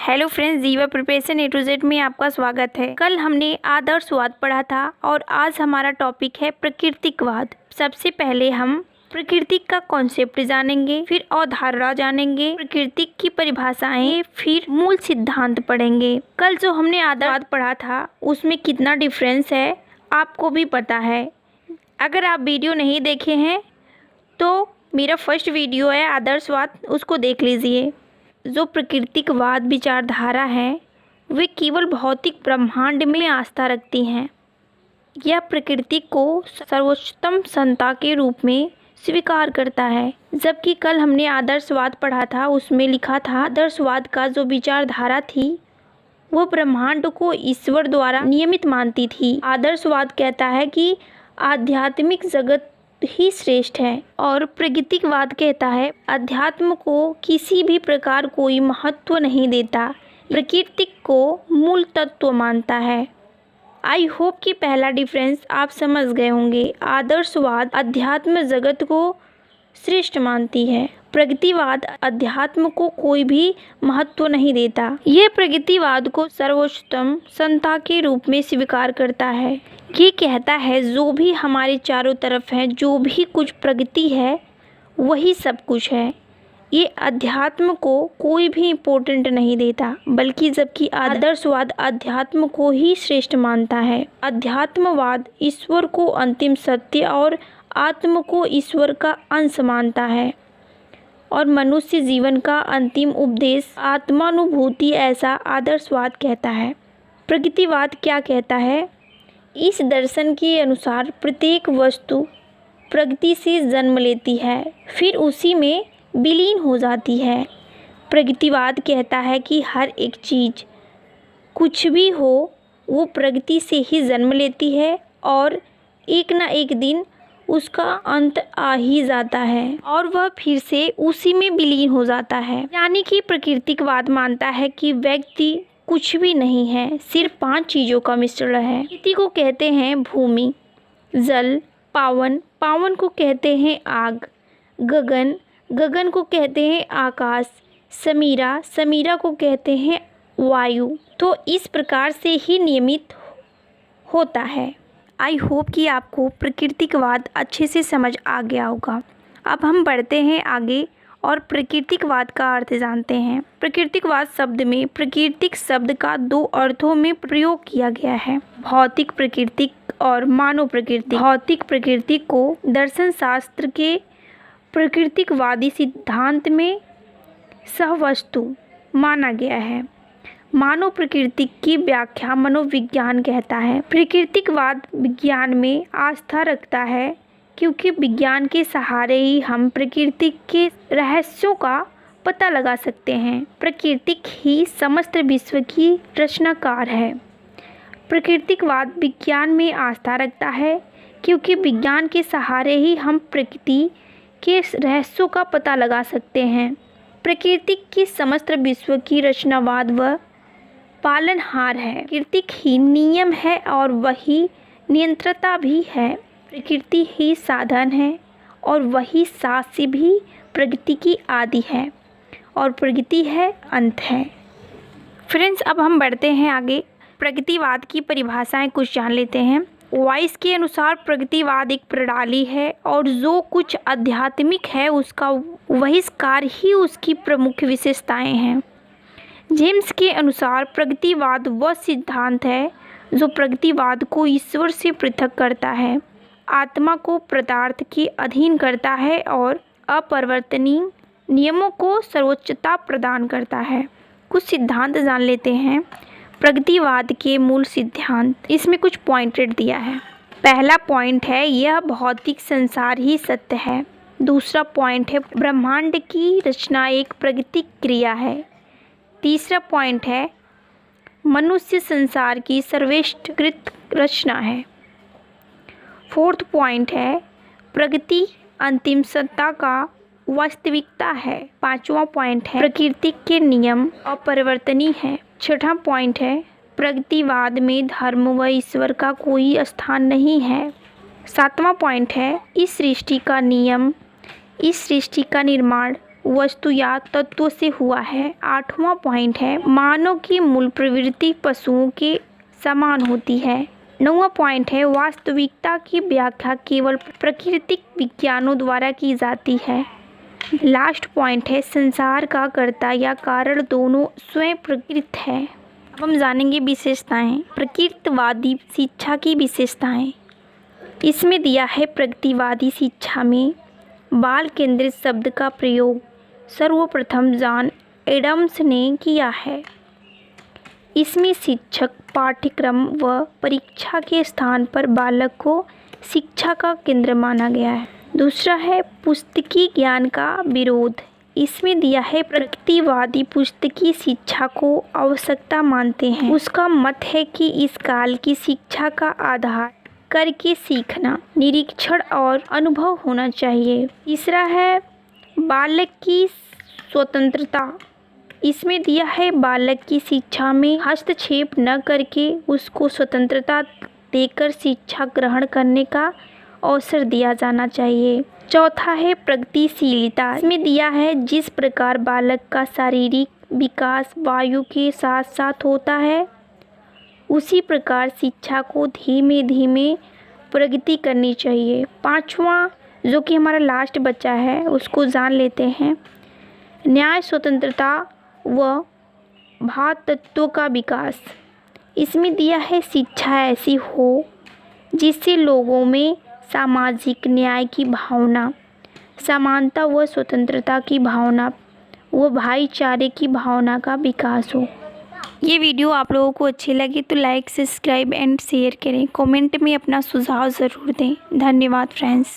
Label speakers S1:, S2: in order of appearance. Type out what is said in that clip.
S1: Hello friends, जीवा preparation A to Z में आपका स्वागत है। कल हमने आदर्शवाद पढ़ा था और आज हमारा टॉपिक है प्राकृतिकवाद। सबसे पहले हम प्रकृति का कॉन्सेप्ट जानेंगे, फिर अवधारणा जानेंगे, प्रकृति की परिभाषाएं, फिर मूल सिद्धांत पढ़ेंगे। कल जो हमने आदर्शवाद पढ़ा था उसमें कितना डिफरेंस है आपको भी पता है। अगर आप वीडियो नहीं देखे हैं तो मेरा फर्स्ट वीडियो है आदर्शवाद, उसको देख लीजिए। जो प्राकृतिकवाद विचारधारा है वे केवल भौतिक ब्रह्मांड में आस्था रखती हैं। यह प्रकृति को सर्वोच्चतम सत्ता के रूप में स्वीकार करता है, जबकि कल हमने आदर्शवाद पढ़ा था उसमें लिखा था आदर्शवाद का जो विचारधारा थी वो ब्रह्मांड को ईश्वर द्वारा नियमित मानती थी। आदर्शवाद कहता है कि आध्यात्मिक जगत ही श्रेष्ठ है और प्राकृतिकवाद कहता है अध्यात्म को किसी भी प्रकार कोई महत्व नहीं देता, प्रकृति को मूल तत्व मानता है। आई होप कि पहला डिफरेंस आप समझ गए होंगे। आदर्शवाद अध्यात्म जगत को श्रेष्ठ मानती है, प्रकृतिवाद अध्यात्म को कोई भी महत्व नहीं देता। यह प्रकृतिवाद को सर्वोच्चतम सत्ता के रूप में स्वीकार करता है। ये कहता है जो भी हमारे चारों तरफ है, जो भी कुछ प्रकृति है वही सब कुछ है। ये अध्यात्म को कोई भी इम्पोर्टेंट नहीं देता, बल्कि जबकि आदर्शवाद अध्यात्म को ही श्रेष्ठ मानता है। अध्यात्मवाद ईश्वर को अंतिम सत्य और आत्म को ईश्वर का अंश मानता है और मनुष्य जीवन का अंतिम उपदेश आत्मानुभूति, ऐसा आदर्शवाद कहता है। प्रकृतिवाद क्या कहता है? इस दर्शन के अनुसार प्रत्येक वस्तु प्रकृति से जन्म लेती है, फिर उसी में विलीन हो जाती है। प्रकृतिवाद कहता है कि हर एक चीज़ कुछ भी हो वो प्रकृति से ही जन्म लेती है और एक ना एक दिन उसका अंत आ ही जाता है और वह फिर से उसी में विलीन हो जाता है। यानी कि प्राकृतिकवाद मानता है कि व्यक्ति कुछ भी नहीं है, सिर्फ 5 चीज़ों का मिश्रण है। प्रकृति को कहते हैं भूमि, जल, पावन, पावन को कहते हैं आग, गगन, गगन को कहते हैं आकाश, समीरा, समीरा को कहते हैं वायु। तो इस प्रकार से ही नियमित होता है। आई होप कि आपको प्राकृतिकवाद अच्छे से समझ आ गया होगा। अब हम बढ़ते हैं आगे और प्राकृतिकवाद का अर्थ जानते हैं। प्राकृतिकवाद शब्द में प्राकृतिक शब्द का 2 अर्थों में प्रयोग किया गया है, भौतिक प्रकृति और मानव प्रकृति। भौतिक प्रकृति को दर्शन शास्त्र के प्राकृतिकवादी सिद्धांत में सहवस्तु माना गया है। मानव प्रकृति की व्याख्या मनोविज्ञान कहता है। प्राकृतिकवाद विज्ञान में आस्था रखता है क्योंकि विज्ञान के सहारे ही हम प्रकृति के रहस्यों का पता लगा सकते हैं। प्रकृति ही समस्त विश्व की रचनाकार है। प्राकृतिकवाद विज्ञान में आस्था रखता है क्योंकि विज्ञान के सहारे ही हम प्रकृति के रहस्यों का पता लगा सकते हैं। प्रकृति की समस्त विश्व की रचनावाद व पालनहार है। प्रकृति ही नियम है और वही नियंत्रता भी है। प्रकृति ही साधन है और वही साक्ष्य भी प्रगति की आदि है और प्रगति है अंत है। फ्रेंड्स, अब हम बढ़ते हैं आगे। प्रगतिवाद की परिभाषाएं कुछ जान लेते हैं। वाइस के अनुसार प्रगतिवाद एक प्रणाली है और जो कुछ आध्यात्मिक है उसका बहिष्कार ही उसकी प्रमुख विशेषताएं हैं। जेम्स के अनुसार प्रगतिवाद वह सिद्धांत है जो प्रगतिवाद को ईश्वर से पृथक करता है, आत्मा को पदार्थ के अधीन करता है और अपरिवर्तनीय नियमों को सर्वोच्चता प्रदान करता है। कुछ सिद्धांत जान लेते हैं। प्रगतिवाद के मूल सिद्धांत, इसमें कुछ पॉइंटेड दिया है। पहला पॉइंट है यह भौतिक संसार ही सत्य है। दूसरा पॉइंट है ब्रह्मांड की रचना एक प्राकृतिक क्रिया है। तीसरा पॉइंट है मनुष्य संसार की सर्वश्रेष्ठ रचना है। फोर्थ पॉइंट है प्रगति अंतिम सत्ता का वास्तविकता है। 5वां पॉइंट है प्रकृति के नियम अपरिवर्तनीय है। 6वां पॉइंट है प्रगतिवाद में धर्म व ईश्वर का कोई स्थान नहीं है। 7वां पॉइंट है इस सृष्टि का नियम, इस सृष्टि का निर्माण वस्तु या तत्वों से हुआ है। 8वां पॉइंट है मानव की मूल प्रवृत्ति पशुओं के समान होती है। 9वां पॉइंट है वास्तविकता की व्याख्या केवल प्राकृतिक विज्ञानों द्वारा की जाती है। लास्ट पॉइंट है संसार का कर्ता या कारण दोनों स्वयं प्रकृति है। अब हम जानेंगे विशेषताएं। प्रकृतिवादी शिक्षा की विशेषताएं। इसमें दिया है प्रगतिवादी शिक्षा में बाल केंद्रित शब्द का प्रयोग सर्वप्रथम जॉन एडम्स ने किया है। इसमें शिक्षक पाठ्यक्रम व परीक्षा के स्थान पर बालक को शिक्षा का केंद्र माना गया है। दूसरा है पुस्तकीय ज्ञान का विरोध। इसमें दिया है प्रगतिवादी पुस्तकीय शिक्षा को आवश्यकता मानते हैं। उसका मत है कि इस काल की शिक्षा का आधार करके सीखना, निरीक्षण और अनुभव होना चाहिए। तीसरा है बालक की स्वतंत्रता। इसमें दिया है बालक की शिक्षा में हस्तक्षेप न करके उसको स्वतंत्रता देकर शिक्षा ग्रहण करने का अवसर दिया जाना चाहिए। चौथा है प्रगतिशीलता। इसमें दिया है जिस प्रकार बालक का शारीरिक विकास वायु के साथ साथ होता है उसी प्रकार शिक्षा को धीमे धीमे प्रगति करनी चाहिए। 5वां जो कि हमारा लास्ट बच्चा है उसको जान लेते हैं। न्याय स्वतंत्रता व भाव तत्वों का विकास। इसमें दिया है शिक्षा ऐसी हो जिससे लोगों में सामाजिक न्याय की भावना, समानता व स्वतंत्रता की भावना व भाईचारे की भावना का विकास हो। ये वीडियो आप लोगों को अच्छी लगी तो लाइक, सब्सक्राइब एंड शेयर करें। कमेंट में अपना सुझाव ज़रूर दें। धन्यवाद फ्रेंड्स।